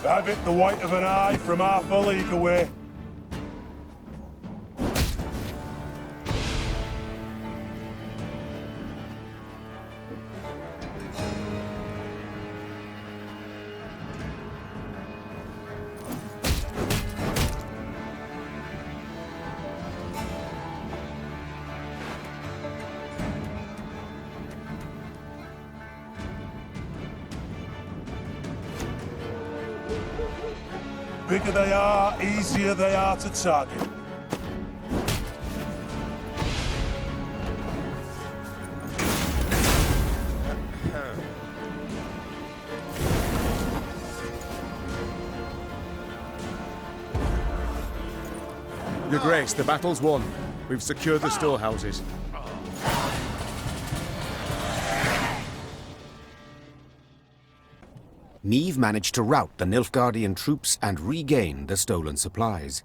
Have it the white of an eye from half a league away. Bigger they are, easier they are to target. Your Grace, the battle's won. We've secured the storehouses. Niamh managed to rout the Nilfgaardian troops and regain the stolen supplies.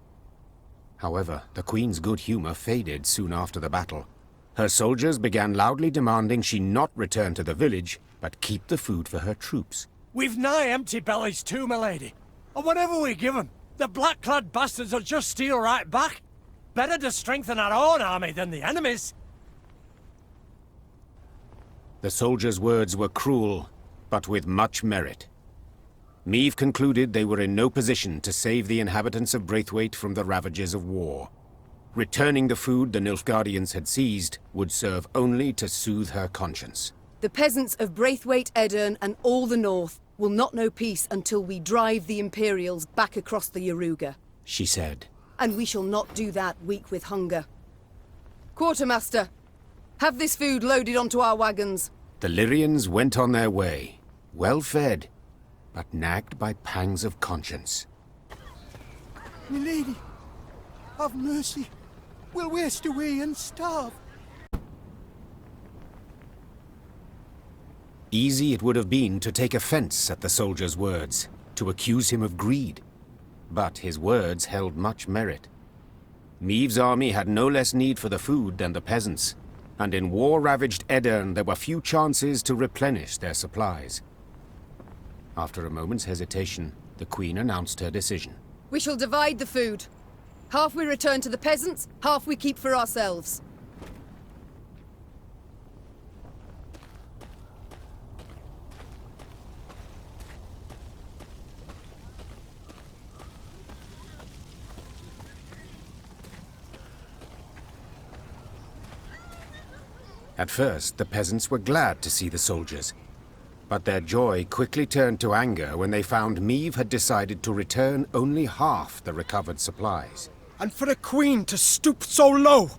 However, the Queen's good humor faded soon after the battle. Her soldiers began loudly demanding she not return to the village, but keep the food for her troops. We've nigh empty bellies too, my lady. And whatever we give them, the black-clad bastards will just steal right back. Better to strengthen our own army than the enemy's. The soldiers' words were cruel, but with much merit. Niamh concluded they were in no position to save the inhabitants of Braithwaite from the ravages of war. Returning the food the Nilfgaardians had seized would serve only to soothe her conscience. The peasants of Braithwaite, Edirn, and all the north will not know peace until we drive the Imperials back across the Yaruga, she said. And we shall not do that weak with hunger. Quartermaster, have this food loaded onto our wagons. The Lyrians went on their way, well fed, but nagged by pangs of conscience. Milady, have mercy. We'll waste away and starve. Easy it would have been to take offense at the soldier's words, to accuse him of greed. But his words held much merit. Niamh's army had no less need for the food than the peasants, and in war-ravaged Edirn there were few chances to replenish their supplies. After a moment's hesitation, the Queen announced her decision. We shall divide the food. Half we return to the peasants, half we keep for ourselves. At first, the peasants were glad to see the soldiers. But their joy quickly turned to anger when they found Niamh had decided to return only half the recovered supplies. And for a queen to stoop so low,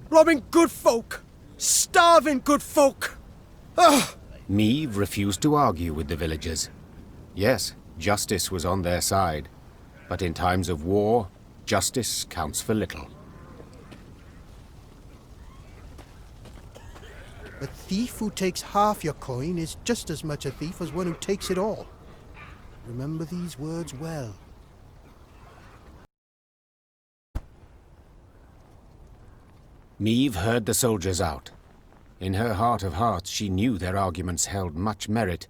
robbing good folk, starving good folk. Ugh! Niamh refused to argue with the villagers. Yes, justice was on their side, but in times of war, justice counts for little. A thief who takes half your coin is just as much a thief as one who takes it all. Remember these words well. Niamh heard the soldiers out. In her heart of hearts, she knew their arguments held much merit.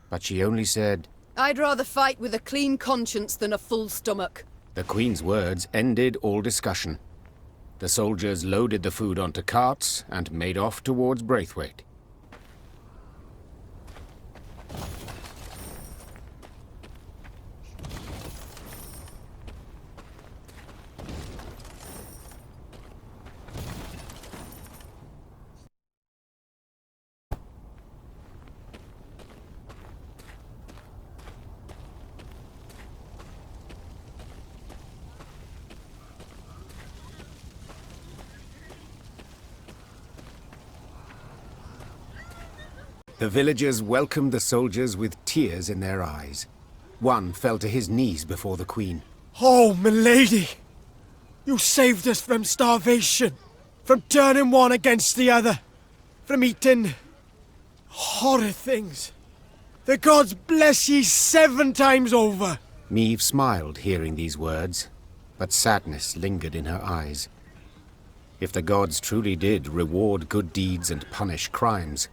But she only said, I'd rather fight with a clean conscience than a full stomach. The Queen's words ended all discussion. The soldiers loaded the food onto carts and made off towards Braithwaite. The villagers welcomed the soldiers with tears in their eyes. One fell to his knees before the Queen. Oh, milady! You saved us from starvation, from turning one against the other, from eating horrid things. The gods bless ye 7 times over! Niamh smiled hearing these words, but sadness lingered in her eyes. If the gods truly did reward good deeds and punish crimes,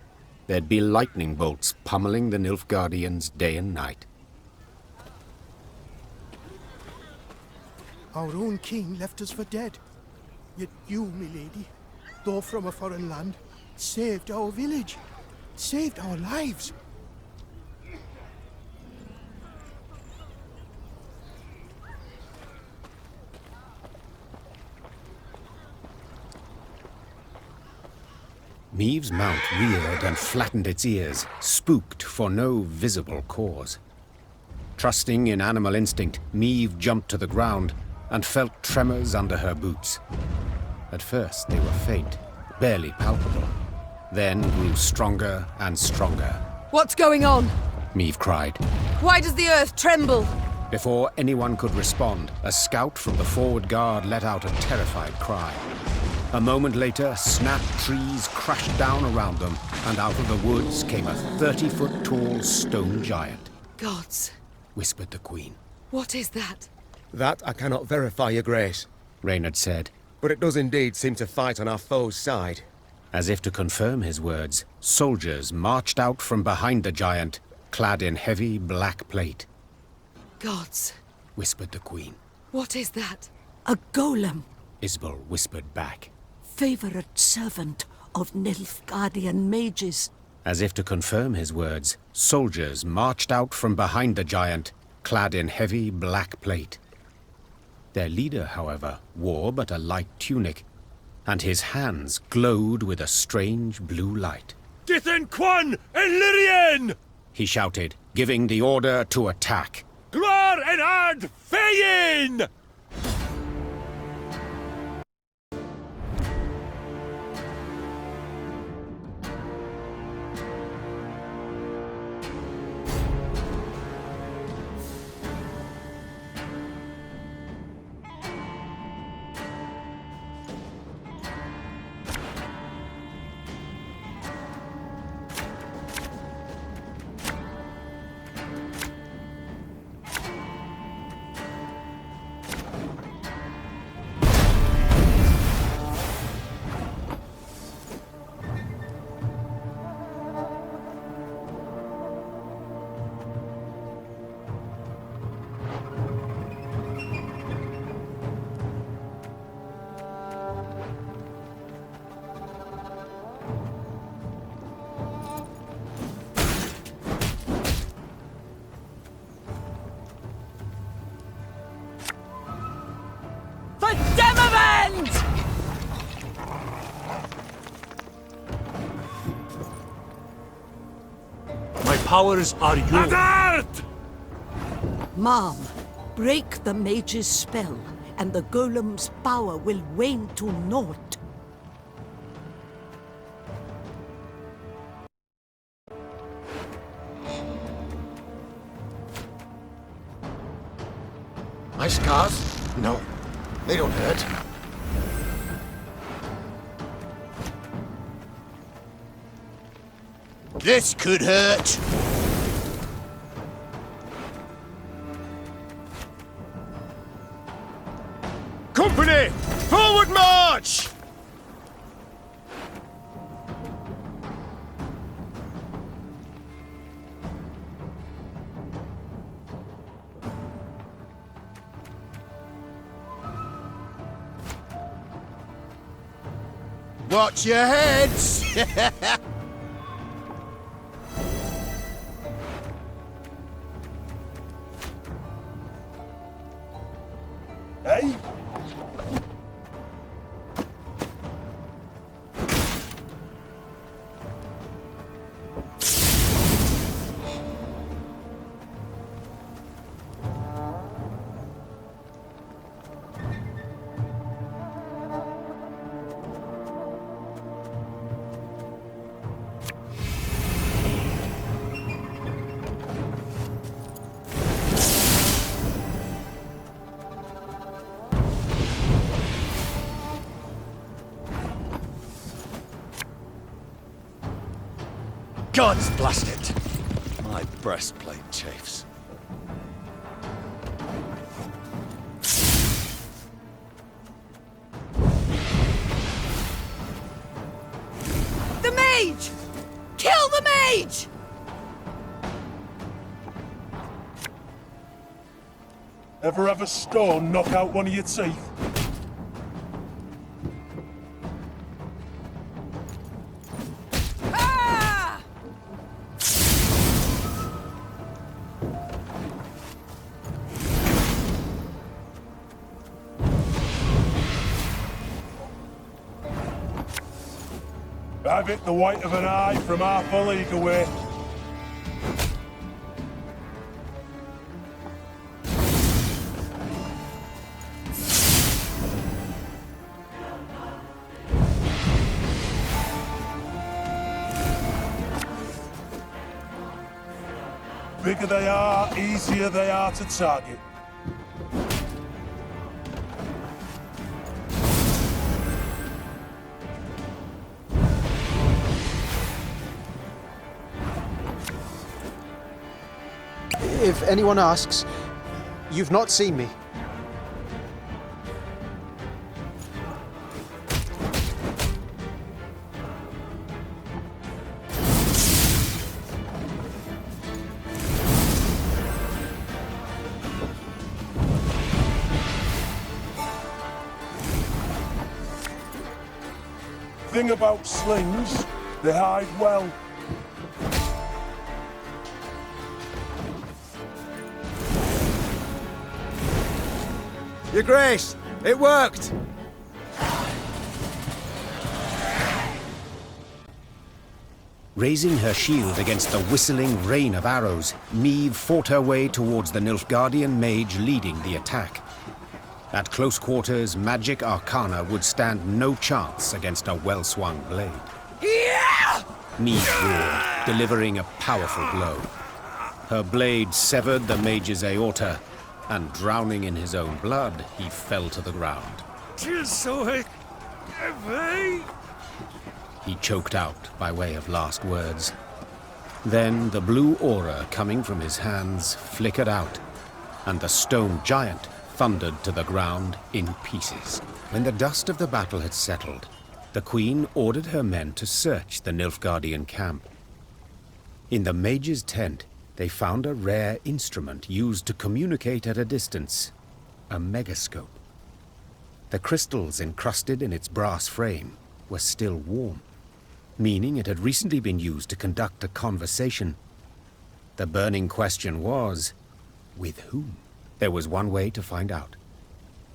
there'd be lightning bolts pummeling the Nilfgaardians day and night. Our own king left us for dead. Yet you, milady, though from a foreign land, saved our village, saved our lives. Maeve's mount reared and flattened its ears, spooked for no visible cause. Trusting in animal instinct, Maeve jumped to the ground and felt tremors under her boots. At first they were faint, barely palpable, then grew stronger and stronger. What's going on? Maeve cried. Why does the earth tremble? Before anyone could respond, a scout from the forward guard let out a terrified cry. A moment later, snapped trees crashed down around them, and out of the woods came a 30-foot tall stone giant. Gods, Whispered the Queen. what is that? That I cannot verify, Your Grace, Reynard said. but it does indeed seem to fight on our foe's side. As if to confirm his words, soldiers marched out from behind the giant, clad in heavy black plate. Gods, Whispered the Queen. what is that? A golem, Isbel whispered back. favorite servant of Nilfgaardian mages. As if to confirm his words, soldiers marched out from behind the giant, clad in heavy black plate. Their leader, however, wore but a light tunic, and his hands glowed with a strange blue light. Dithen Quan and Lyrian! He shouted, giving the order to attack. Gloire and Ard Feyin! For Demavend! My powers are yours. Art! Mom, break the mage's spell, and the golem's power will wane to naught. My scars? No, they don't hurt. This could hurt. Company! Forward march! Watch your heads! Hey? Gods blast it! My breastplate chafes. The mage! Kill the mage! Ever have a stone knock out one of your teeth? I've hit the white of an eye from half a league away. Bigger they are, easier they are to target. If anyone asks, you've not seen me. Thing about slings, they hide well. Your Grace, it worked! Raising her shield against the whistling rain of arrows, Meve fought her way towards the Nilfgaardian mage leading the attack. At close quarters, magic arcana would stand no chance against a well-swung blade. Meve roared, delivering a powerful blow. Her blade severed the mage's aorta, and drowning in his own blood, he fell to the ground. He choked out by way of last words. Then the blue aura coming from his hands flickered out, and the stone giant thundered to the ground in pieces. When the dust of the battle had settled, the Queen ordered her men to search the Nilfgaardian camp. In the mage's tent, they found a rare instrument used to communicate at a distance, a megascope. The crystals encrusted in its brass frame were still warm, meaning it had recently been used to conduct a conversation. The burning question was, with whom? There was one way to find out.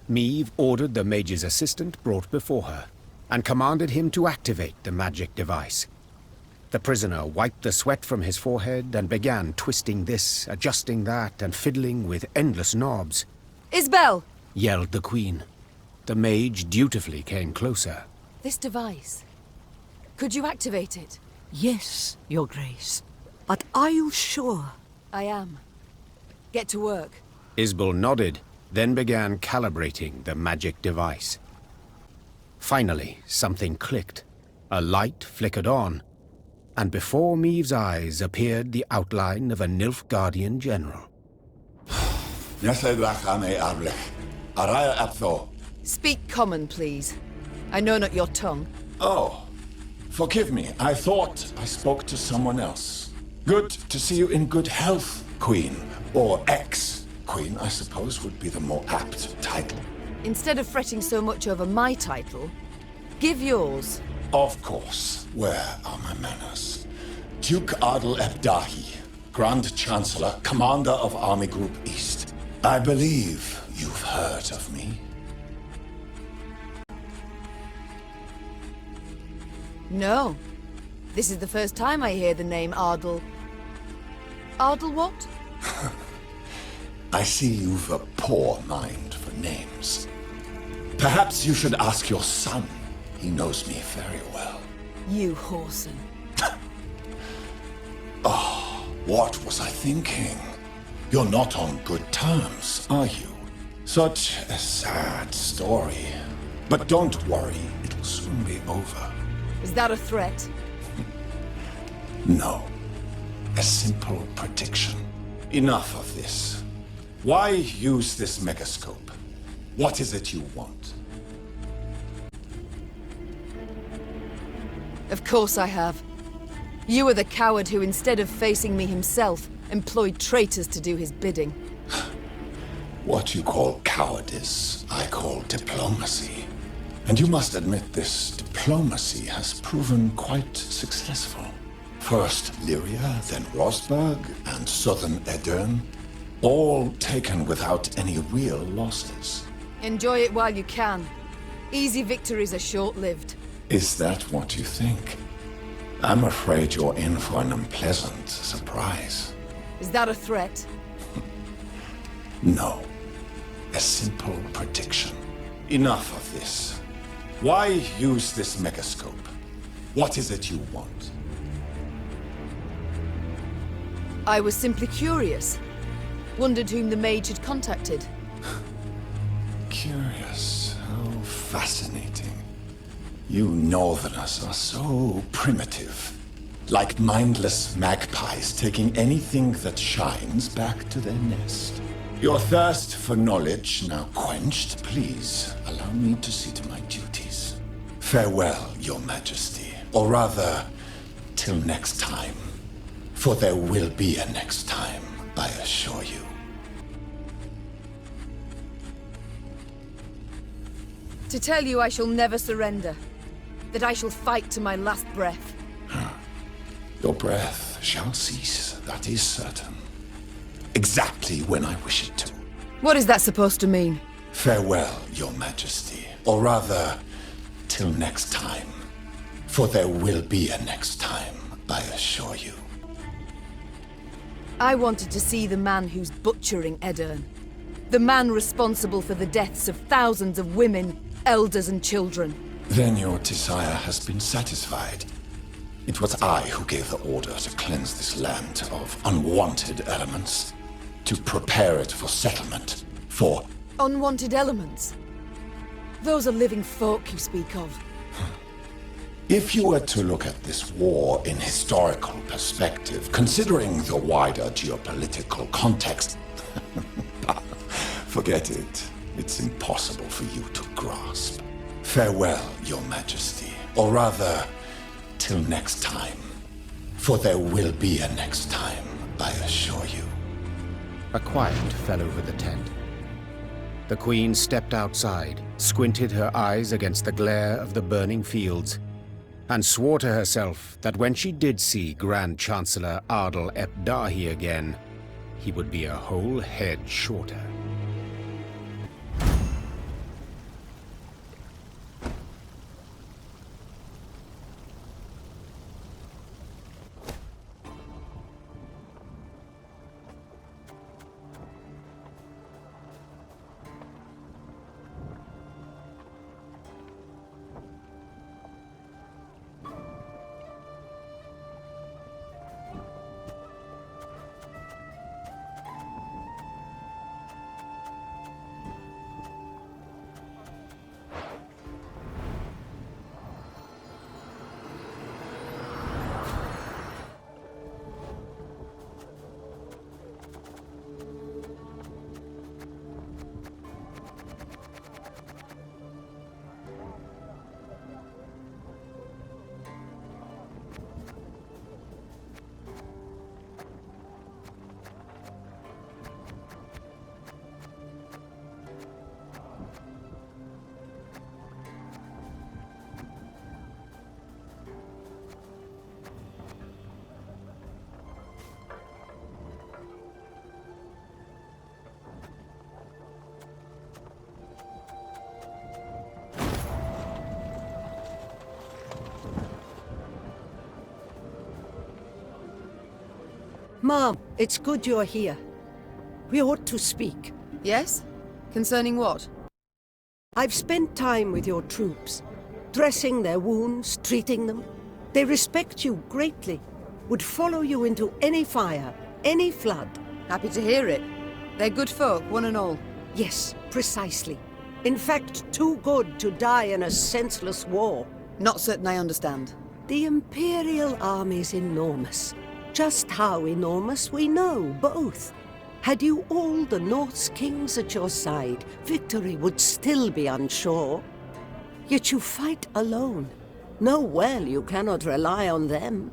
Meve ordered the mage's assistant brought before her, and commanded him to activate the magic device. The prisoner wiped the sweat from his forehead and began twisting this, adjusting that, and fiddling with endless knobs. Isbel! Yelled the Queen. The mage dutifully came closer. This device. Could you activate it? Yes, Your Grace. But are you sure? I am. Get to work. Isbel nodded, then began calibrating the magic device. Finally, something clicked. A light flickered on, and before Meve's eyes appeared the outline of a Nilfgaardian general. Speak common, please. I know not your tongue. Oh, forgive me. I thought I spoke to someone else. Good to see you in good health, Queen. Or ex-Queen, I suppose, would be the more apt title. Instead of fretting so much over my title, give yours. Of course. Where are my manners? Duke Adel Ebdahi, Grand Chancellor, Commander of Army Group East. I believe you've heard of me. No. This is the first time I hear the name Ardel. Ardel what? I see you've a poor mind for names. Perhaps you should ask your son. He knows me very well. You whoreson. Oh, what was I thinking? You're not on good terms, are you? Such a sad story. But don't worry, it'll soon be over. Is that a threat? No. A simple prediction. Enough of this. Why use this megascope? What is it you want? Of course I have. You are the coward who, instead of facing me himself, employed traitors to do his bidding. What you call cowardice, I call diplomacy. And you must admit this diplomacy has proven quite successful. First Lyria, then Rosberg, and southern Edern, all taken without any real losses. Enjoy it while you can. Easy victories are short-lived. Is that what you think? I'm afraid you're in for an unpleasant surprise. Is that a threat? No. A simple prediction. Enough of this. Why use this megascope? What is it you want? I was simply curious. Wondered whom the mage had contacted. Curious. How fascinating. You Northerners are so primitive. Like mindless magpies taking anything that shines back to their nest. Your thirst for knowledge now quenched, please allow me to see to my duties. Farewell, Your Majesty. Or rather, till next time. For there will be a next time, I assure you. To tell you I shall never surrender. That I shall fight to my last breath. Your breath shall cease, that is certain. Exactly when I wish it to. What is that supposed to mean? Farewell, Your Majesty. Or rather, till next time. For there will be a next time, I assure you. I wanted to see the man who's butchering Edern. The man responsible for the deaths of thousands of women, elders and children. Then your desire has been satisfied. It was I who gave the order to cleanse this land of unwanted elements. To prepare it for settlement. For Unwanted elements? Those are living folk you speak of. if you were to look at this war in historical perspective, considering the wider geopolitical context, forget it. It's impossible for you to grasp. Farewell, Your Majesty. Or rather, till next time. For there will be a next time, I assure you. A quiet fell over the tent. The Queen stepped outside, squinted her eyes against the glare of the burning fields, and swore to herself that when she did see Grand Chancellor Ardal ep Dahi again, he would be a whole head shorter. Mom, it's good you're here. We ought to speak. Yes? Concerning what? I've spent time with your troops, dressing their wounds, treating them. They respect you greatly, would follow you into any fire, any flood. Happy to hear it. They're good folk, one and all. Yes, precisely. In fact, too good to die in a senseless war. Not certain I understand. The Imperial Army's enormous. Just how enormous we know, both. Had you all the North's kings at your side, victory would still be unsure. Yet you fight alone. Know well you cannot rely on them.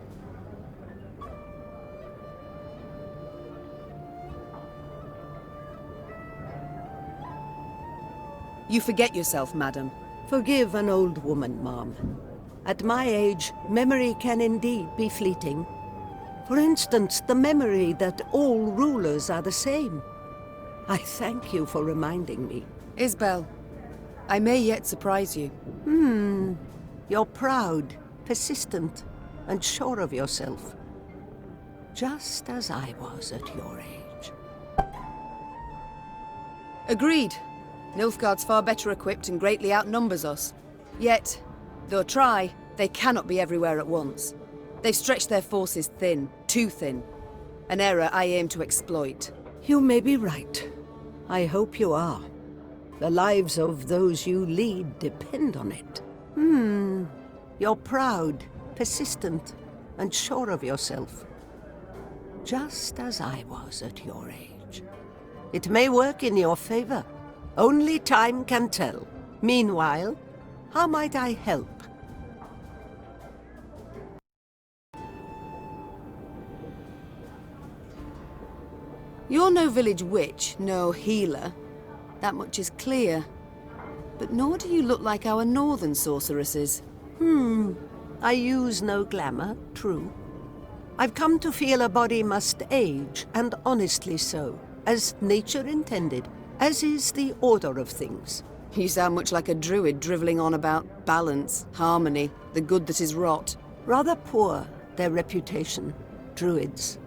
You forget yourself, madam. Forgive an old woman, Mom. At my age, memory can indeed be fleeting. For instance, the memory that all rulers are the same. I thank you for reminding me. Isbel, I may yet surprise you. You're proud, persistent, and sure of yourself. Just as I was at your age. Agreed. Nilfgaard's far better equipped and greatly outnumbers us. Yet, though try, they cannot be everywhere at once. They've stretched their forces thin, too thin. An error I aim to exploit. You may be right. I hope you are. The lives of those you lead depend on it. You're proud, persistent, and sure of yourself. Just as I was at your age. It may work in your favor. Only time can tell. Meanwhile, how might I help? You're no village witch, no healer. That much is clear. But nor do you look like our northern sorceresses. I use no glamour, true. I've come to feel a body must age, and honestly so, as nature intended, as is the order of things. You sound much like a druid drivelling on about balance, harmony, the good that is rot. Rather poor, their reputation, druids.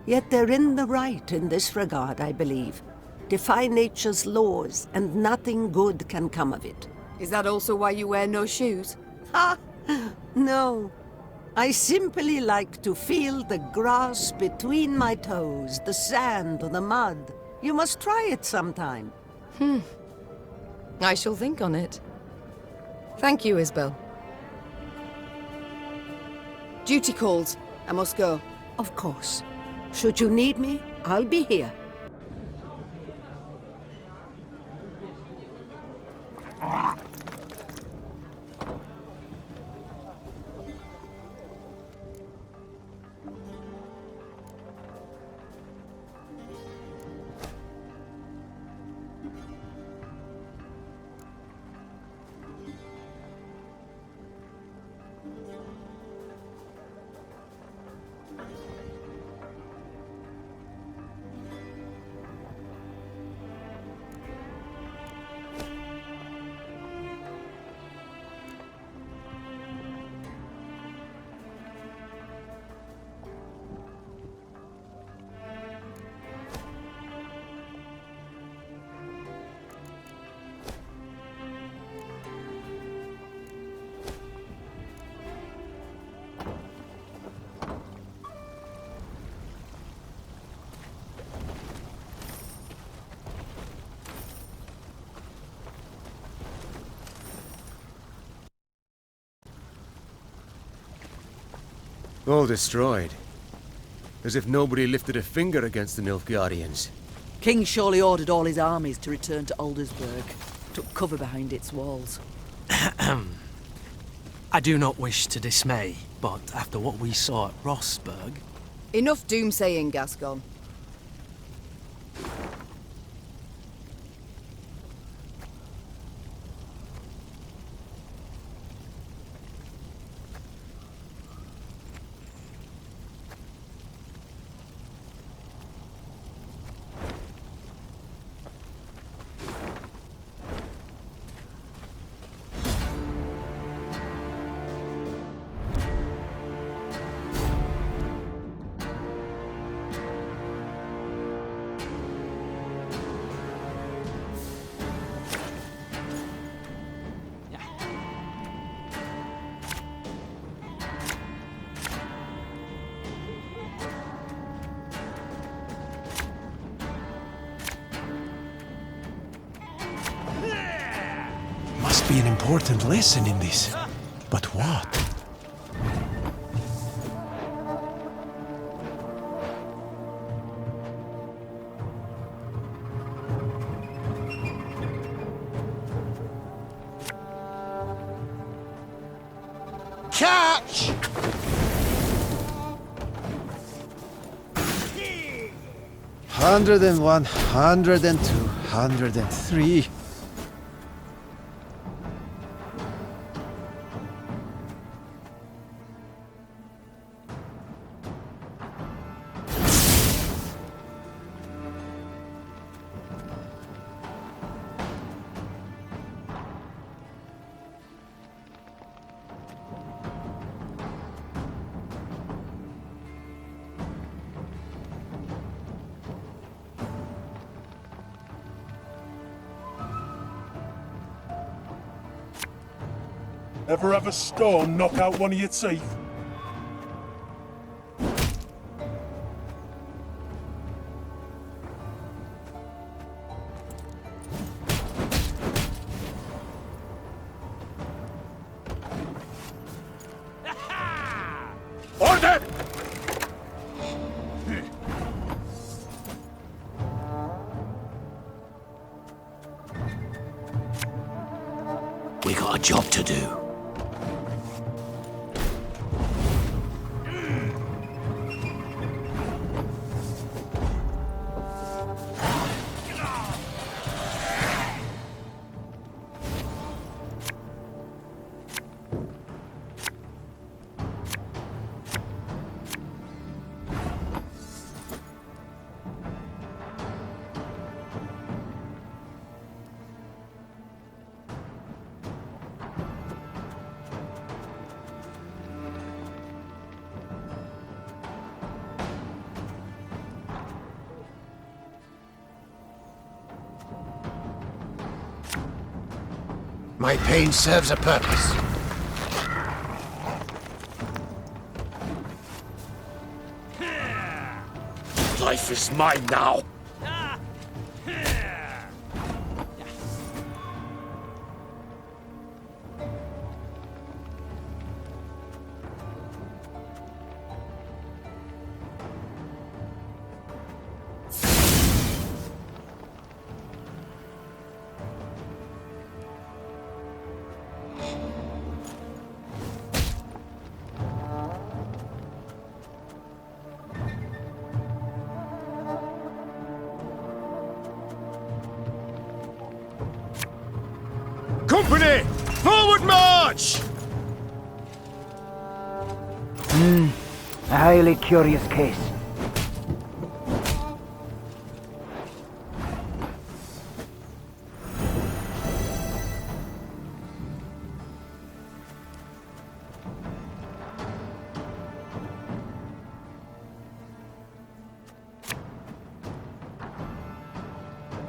Yet they're in the right in this regard, I believe. Defy nature's laws, and nothing good can come of it. Is that also why you wear no shoes? Ha! No. I simply like to feel the grass between my toes, the sand or the mud. You must try it sometime. I shall think on it. Thank you, Isbel. Duty calls. I must go. Of course. Should you need me, I'll be here. All destroyed. As if nobody lifted a finger against the Nilfgaardians. King surely ordered all his armies to return to Aldersburg. Took cover behind its walls. I do not wish to dismay, but after what we saw at Rossburg... Enough doomsaying, Gascon. Must be an important lesson in this. But what? Catch! 101, 102, 103. Ever have a stone knock out one of your teeth? Order! We got a job to do. My pain serves a purpose. Life is mine now. Company! Forward march! A highly curious case.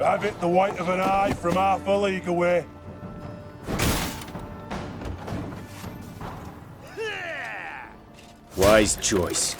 I've hit the white of an eye from half a league away. Wise choice.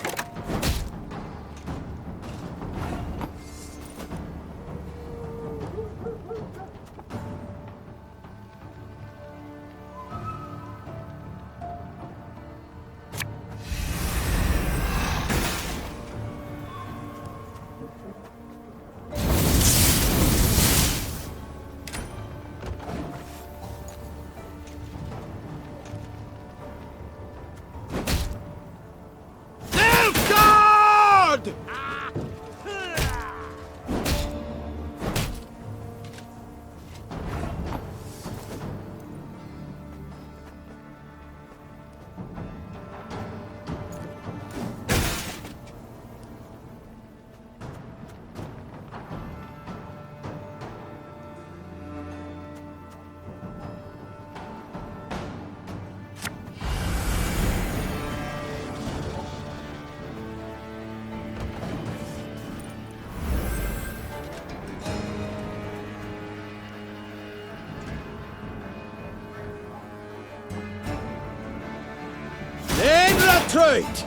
Retreat!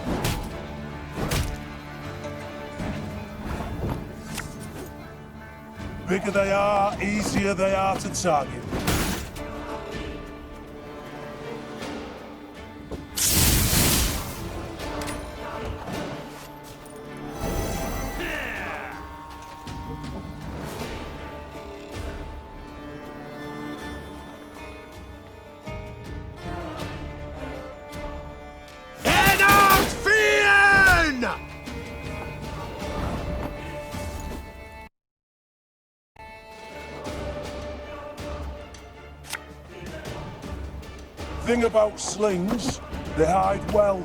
Bigger they are, easier they are to target. Thing about slings, they hide well.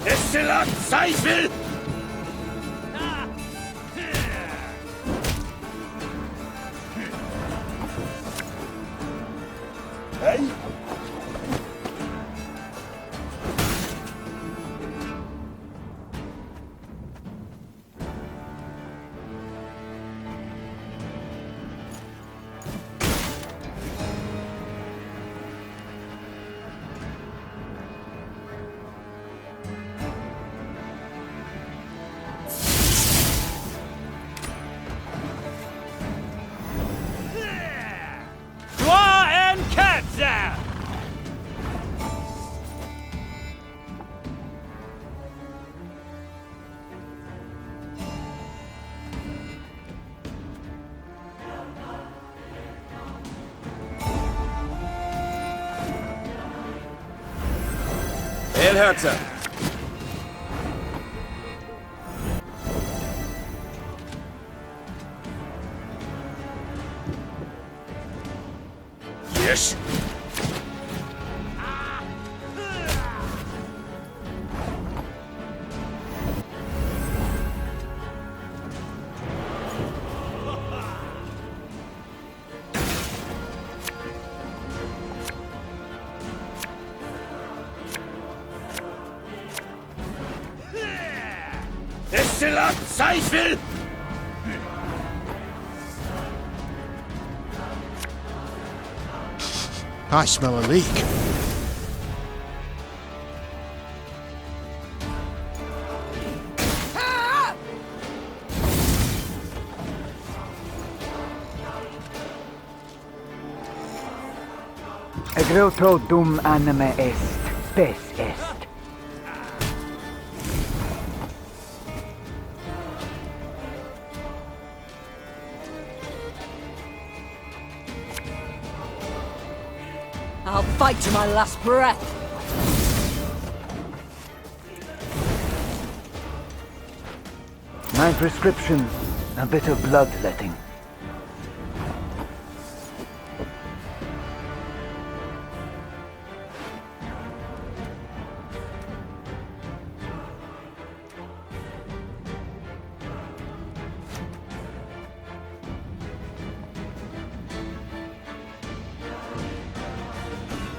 Exzellent Zweifel! Herzer. Yes. Destillat Seifel! I smell a leak. Egroto dum anime est, spes est. I'll fight to my last breath. My prescription, a bit of bloodletting.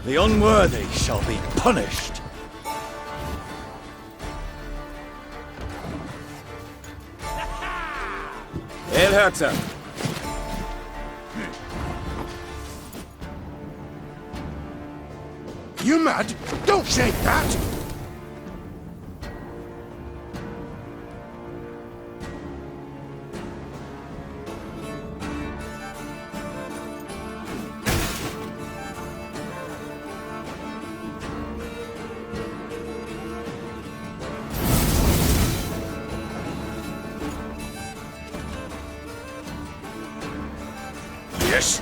The unworthy shall be punished. Herzer. You mad? Don't shake that! Yes.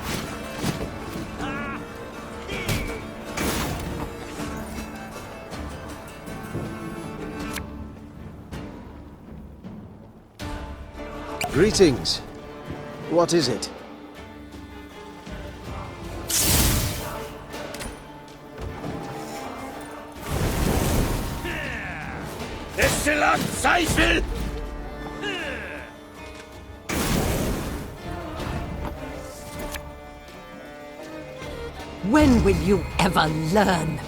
Greetings. What is it? Destillat Seifel! When will you ever learn?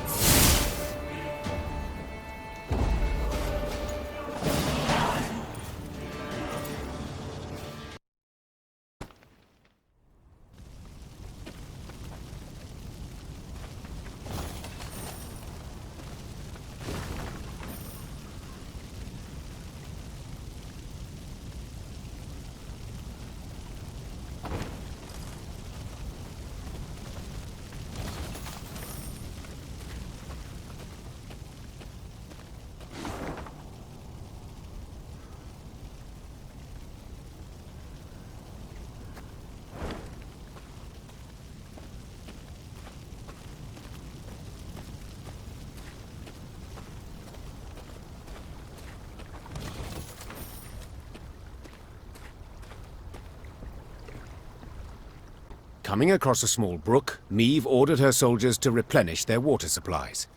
Coming across a small brook, Meve ordered her soldiers to replenish their water supplies.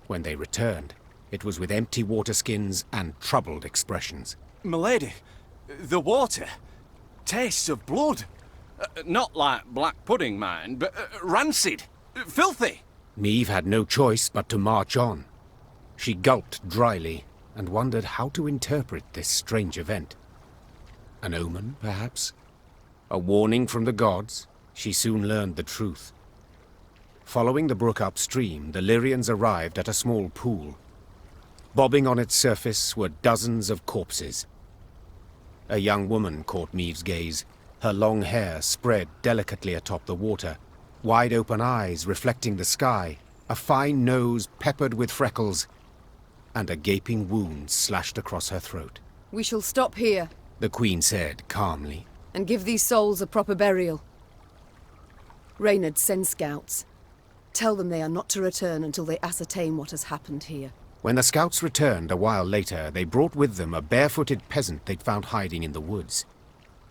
When they returned, it was with empty water skins and troubled expressions. Milady, the water tastes of blood. Not like black pudding, mind, but rancid, filthy. Meve had no choice but to march on. She gulped dryly and wondered how to interpret this strange event. An omen, perhaps? A warning from the gods? She soon learned the truth. Following the brook upstream, the Lyrians arrived at a small pool. Bobbing on its surface were dozens of corpses. A young woman caught Meve's gaze, her long hair spread delicately atop the water, wide-open eyes reflecting the sky, a fine nose peppered with freckles, and a gaping wound slashed across her throat. We shall stop here, The Queen said calmly. and give these souls a proper burial. Reynard, send scouts. Tell them they are not to return until they ascertain what has happened here. When the scouts returned a while later, they brought with them a barefooted peasant they'd found hiding in the woods.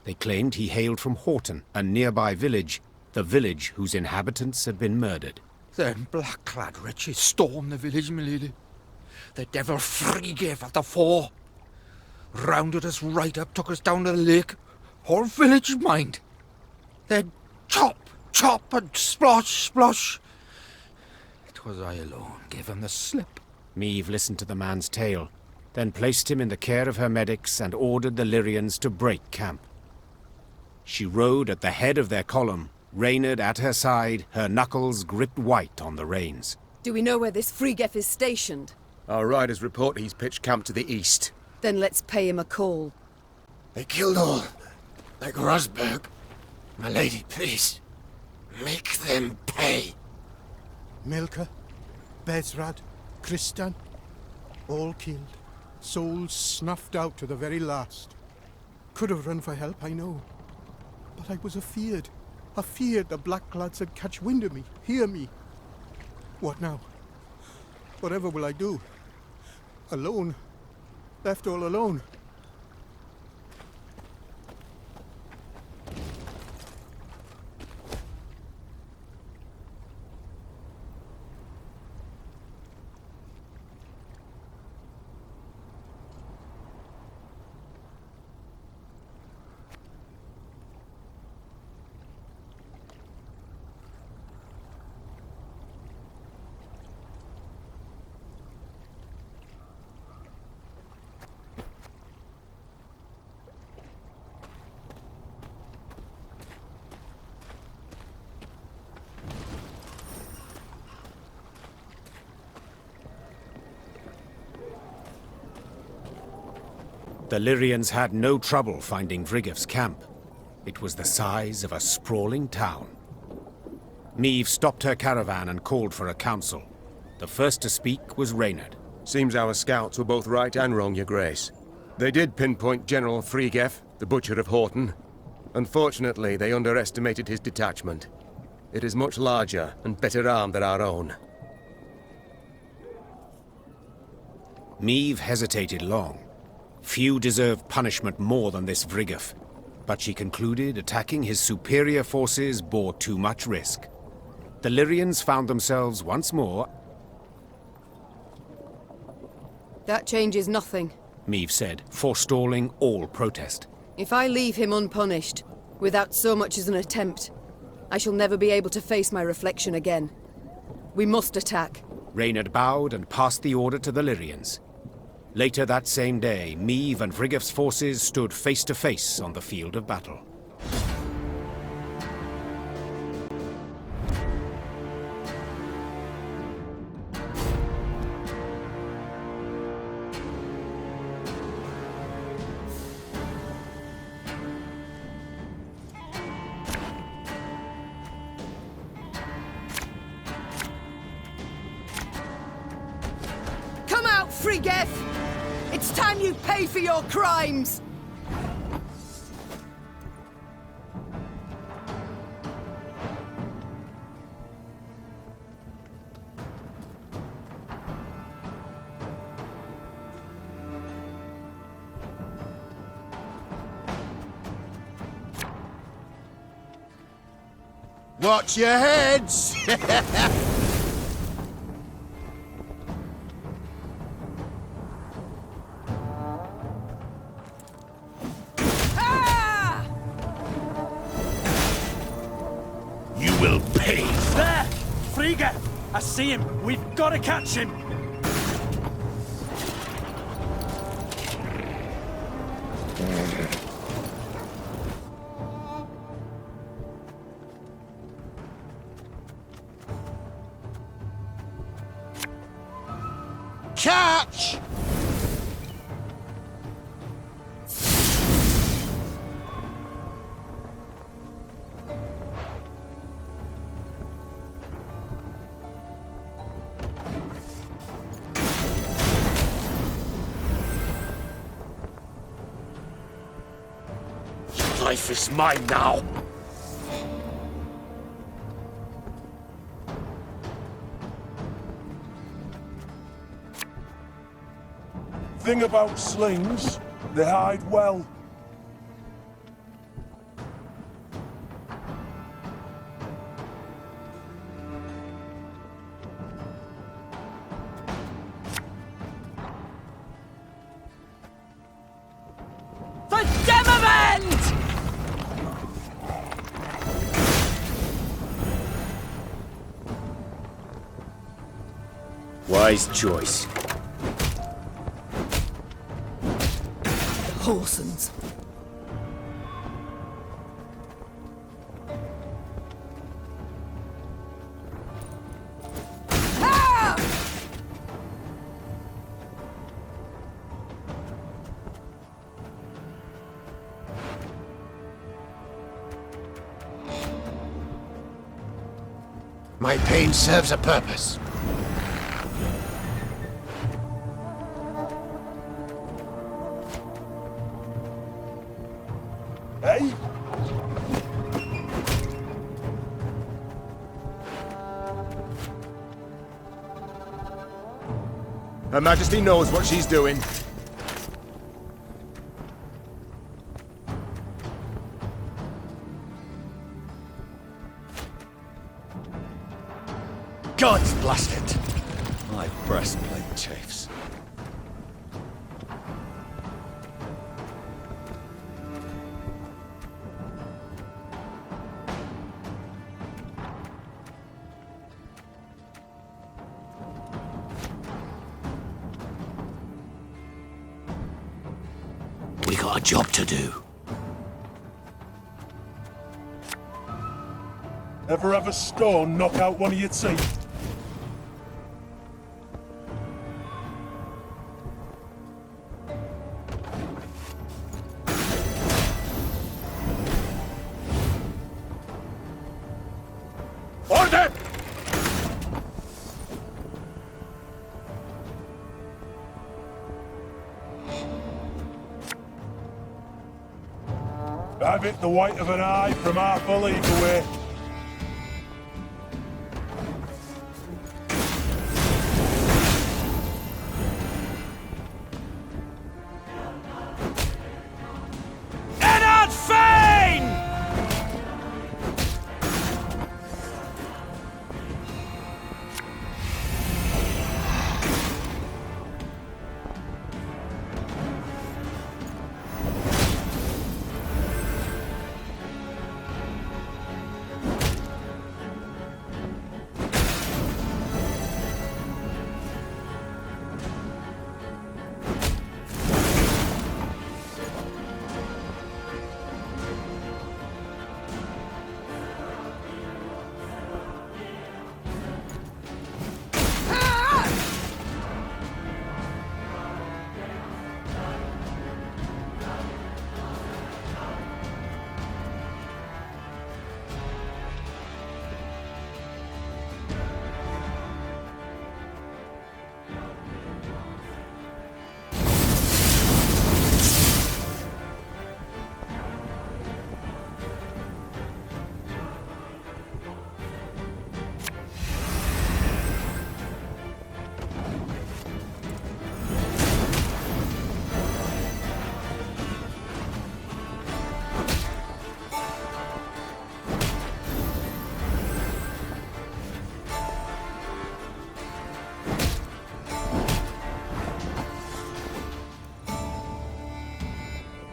They claimed he hailed from Horton, a nearby village, the village whose inhabitants had been murdered. Them black-clad wretches stormed the village, milady. The devil Thronebreaker at the fore. Rounded us right up, took us down to the lake. Whole village, mind. They'd chop, and splosh. It was I alone gave him the slip. Meve listened to the man's tale, then placed him in the care of her medics and ordered the Lyrians to break camp. She rode at the head of their column, Reynard at her side, her knuckles gripped white on the reins. Do we know where this Frigef is stationed? Our riders report he's pitched camp to the east. Then let's pay him a call. They killed all, like Rosberg. My lady, please, make them pay. Milka, Bezrad, Kristan, all killed. Souls snuffed out to the very last. Could have run for help, I know. But I was afeard. Afeard the black lads had catch wind of me, hear me. What now? Whatever will I do? Alone. Left all alone. The Lyrians had no trouble finding Vrigef's camp. It was the size of a sprawling town. Meve stopped her caravan and called for a council. The first to speak was Reynard. Seems our scouts were both right and wrong, Your Grace. They did pinpoint General Frigef, the Butcher of Horton. Unfortunately, they underestimated his detachment. It is much larger and better armed than our own. Meve hesitated long. Few deserved punishment more than this Vrigef, but she concluded attacking his superior forces bore too much risk. The Lyrians found themselves once more... That changes nothing. Meve said, forestalling all protest. If I leave him unpunished, without so much as an attempt, I shall never be able to face my reflection again. We must attack. Reynard bowed and passed the order to the Lyrians. Later that same day, Meve and Vrigef's forces stood face to face on the field of battle. Come out, Frigef! It's time you pay for your crimes! Watch your heads! Will pay. There! Frigef! I see him! We've got to catch him! Catch! Life is mine now. Thing about slings, they hide well. The Demavend! Wise choice. Horsens. My pain serves a purpose. Hey? Her Majesty knows what she's doing. God's blast it! My breastplate chafes. We got a job to do. Ever have a stone knock out one of your teeth? Order! Have it the white of an eye from half a league away. Ennard Fane!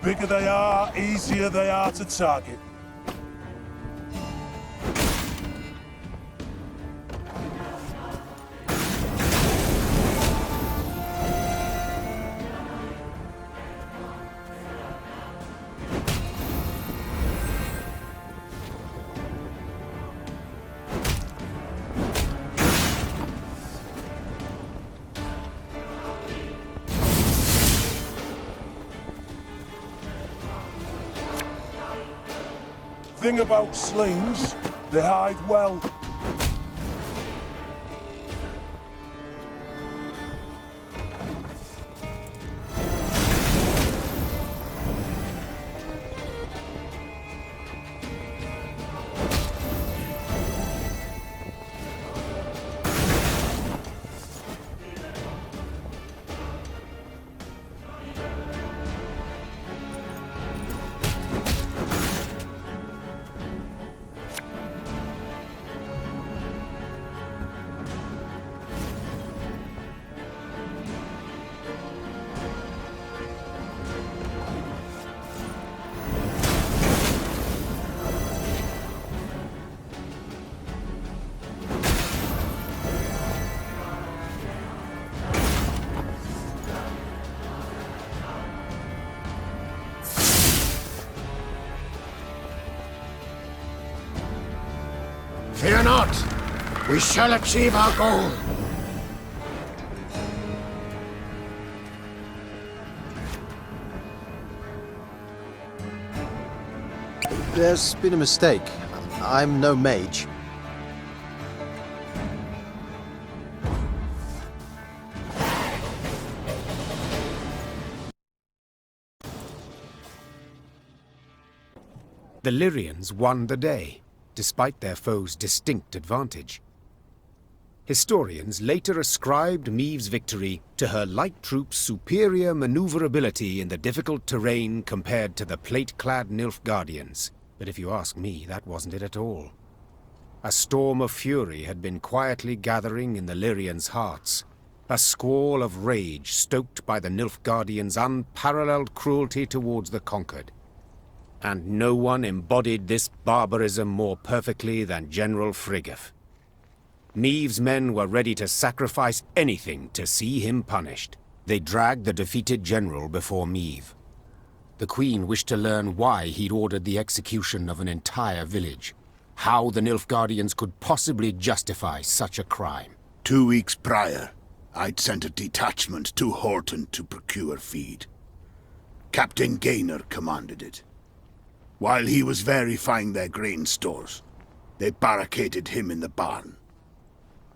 Bigger they are, easier they are to target. Thing about slings, they hide well. Fear not. We shall achieve our goal. There's been a mistake. I'm no mage. The Lyrians won the day, despite their foe's distinct advantage. Historians later ascribed Maeve's victory to her light troops' superior maneuverability in the difficult terrain compared to the plate-clad Nilfgaardians. But if you ask me, that wasn't it at all. A storm of fury had been quietly gathering in the Lyrians' hearts, a squall of rage stoked by the Nilfgaardians' unparalleled cruelty towards the conquered. And no one embodied this barbarism more perfectly than General Frigga. Maeve's men were ready to sacrifice anything to see him punished. They dragged the defeated general before Maeve. The Queen wished to learn why he'd ordered the execution of an entire village. How the Nilfgaardians could possibly justify such a crime. 2 weeks prior, I'd sent a detachment to Horton to procure feed. Captain Gaynor commanded it. While he was verifying their grain stores, they barricaded him in the barn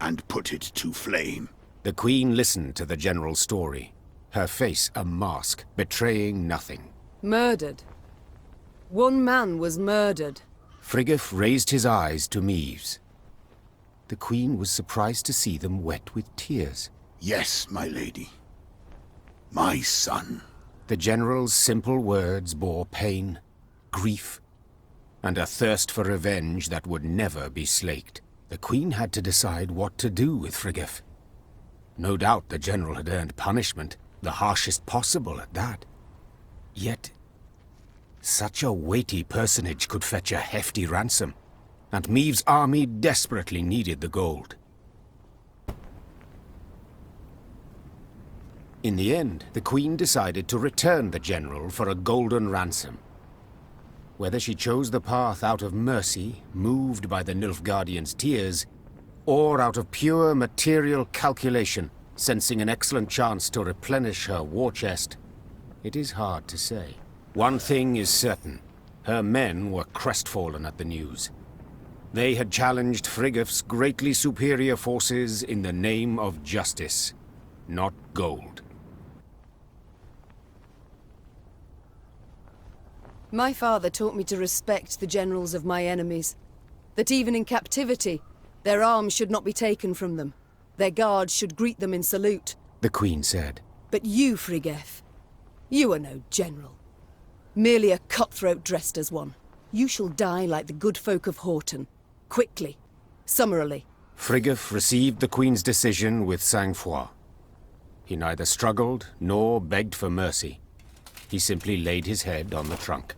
and put it to flame. The Queen listened to the general's story, her face a mask, betraying nothing. Murdered. One man was murdered. Frigga raised his eyes to Maeve's. The Queen was surprised to see them wet with tears. Yes, my lady. My son. The general's simple words bore pain, grief, and a thirst for revenge that would never be slaked. The Queen had to decide what to do with Frigga. No doubt the general had earned punishment, the harshest possible at that. Yet, such a weighty personage could fetch a hefty ransom, and Maeve's army desperately needed the gold. In the end, the Queen decided to return the general for a golden ransom. Whether she chose the path out of mercy, moved by the Nilfgaardians' tears, or out of pure material calculation, sensing an excellent chance to replenish her war chest, it is hard to say. One thing is certain, her men were crestfallen at the news. They had challenged Frigga's greatly superior forces in the name of justice, not gold. My father taught me to respect the generals of my enemies. That even in captivity, their arms should not be taken from them. Their guards should greet them in salute. The Queen said. But you, Frigga, you are no general. Merely a cutthroat dressed as one. You shall die like the good folk of Horton. Quickly. Summarily. Frigga received the Queen's decision with sang-froid. He neither struggled nor begged for mercy. He simply laid his head on the trunk.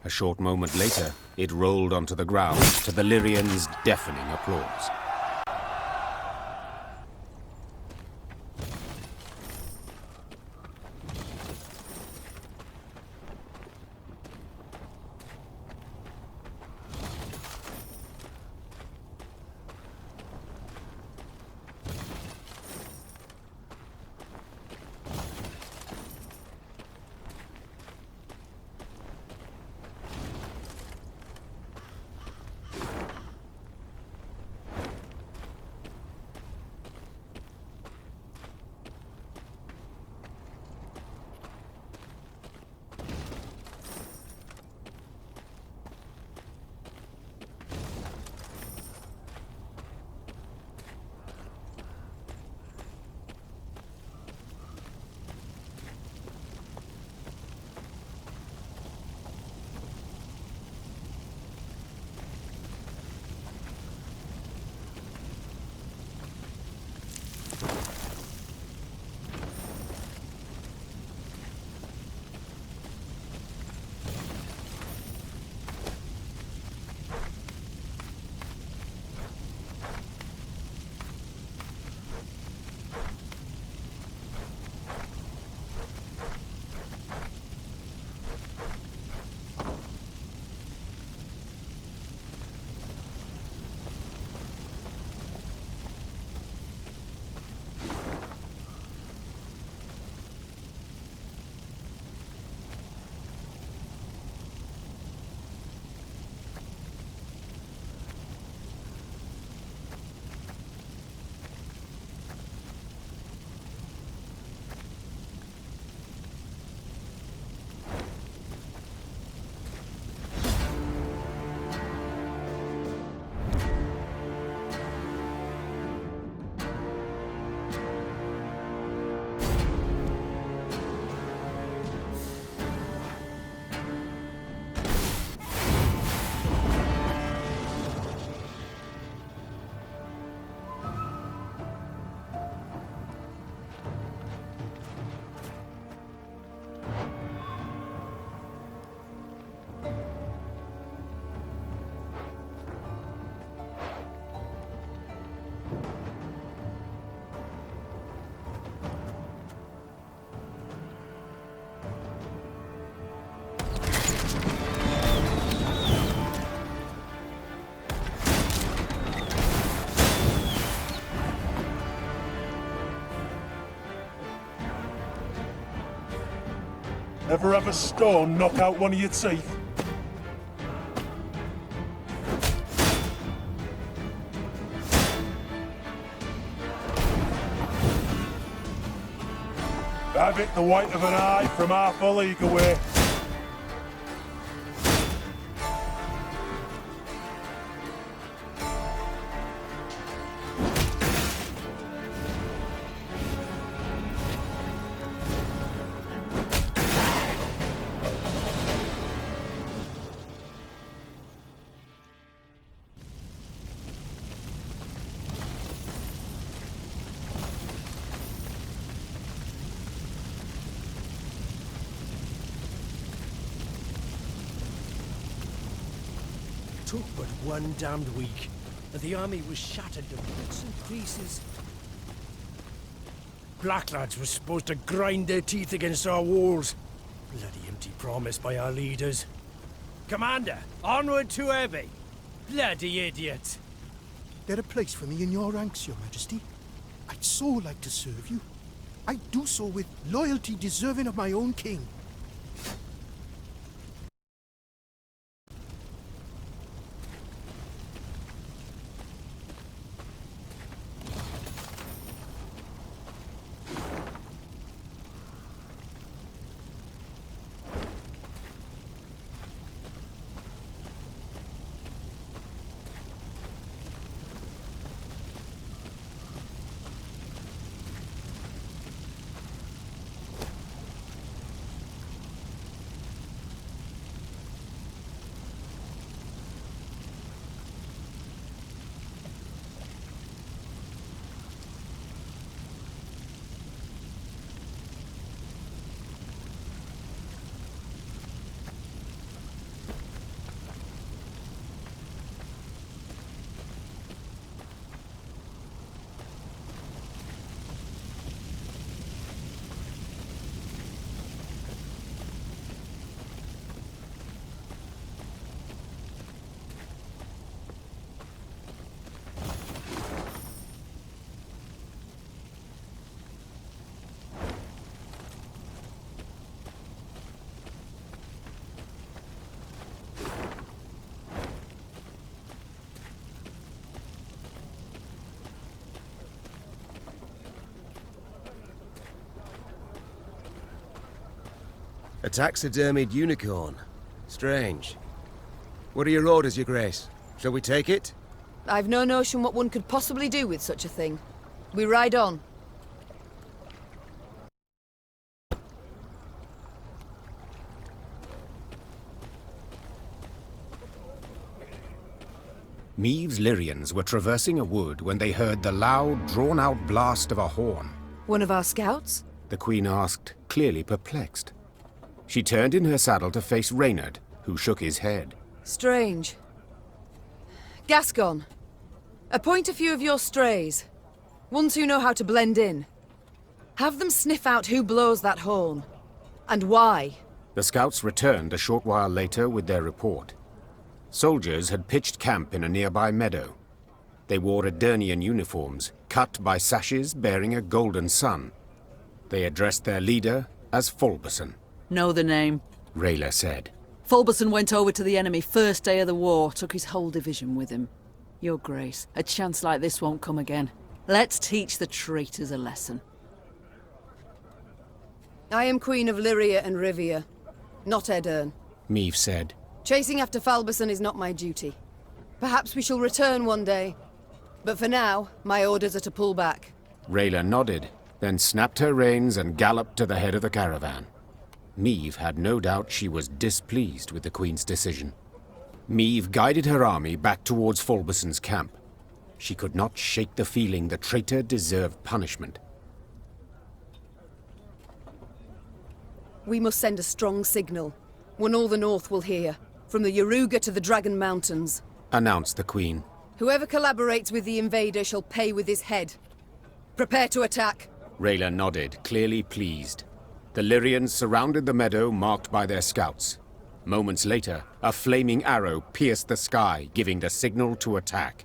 A short moment later, it rolled onto the ground to the Lyrians' deafening applause. Ever have a stone knock out one of your teeth? Have it the white of an eye from half a league away. Took but one damned week, and the army was shattered to bits and pieces. Blacklads were supposed to grind their teeth against our walls. Bloody empty promise by our leaders. Commander, onward to Abbey. Bloody idiots. There a place for me in your ranks, Your Majesty? I'd so like to serve you. I'd do so with loyalty deserving of my own king. A taxidermied unicorn. Strange. What are your orders, Your Grace? Shall we take it? I've no notion what one could possibly do with such a thing. We ride on. Meave's Lyrians were traversing a wood when they heard the loud, drawn-out blast of a horn. One of our scouts? The Queen asked, clearly perplexed. She turned in her saddle to face Reynard, who shook his head. Strange. Gascon, appoint a few of your strays. Ones who know how to blend in. Have them sniff out who blows that horn. And why. The scouts returned a short while later with their report. Soldiers had pitched camp in a nearby meadow. They wore Edirnian uniforms, cut by sashes bearing a golden sun. They addressed their leader as Fulberson. Know the name? Rayla said. Fulberson went over to the enemy first day of the war, took his whole division with him. Your Grace, a chance like this won't come again. Let's teach the traitors a lesson. I am Queen of Lyria and Rivia, not Edirn. Meave said. Chasing after Fulberson is not my duty. Perhaps we shall return one day. But for now, my orders are to pull back. Rayla nodded, then snapped her reins and galloped to the head of the caravan. Meave had no doubt she was displeased with the Queen's decision. Meave guided her army back towards Fulberson's camp. She could not shake the feeling the traitor deserved punishment. We must send a strong signal, one all the North will hear, from the Yaruga to the Dragon Mountains, announced the Queen. Whoever collaborates with the invader shall pay with his head. Prepare to attack. Rayla nodded, clearly pleased. The Lyrians surrounded the meadow marked by their scouts. Moments later, a flaming arrow pierced the sky, giving the signal to attack.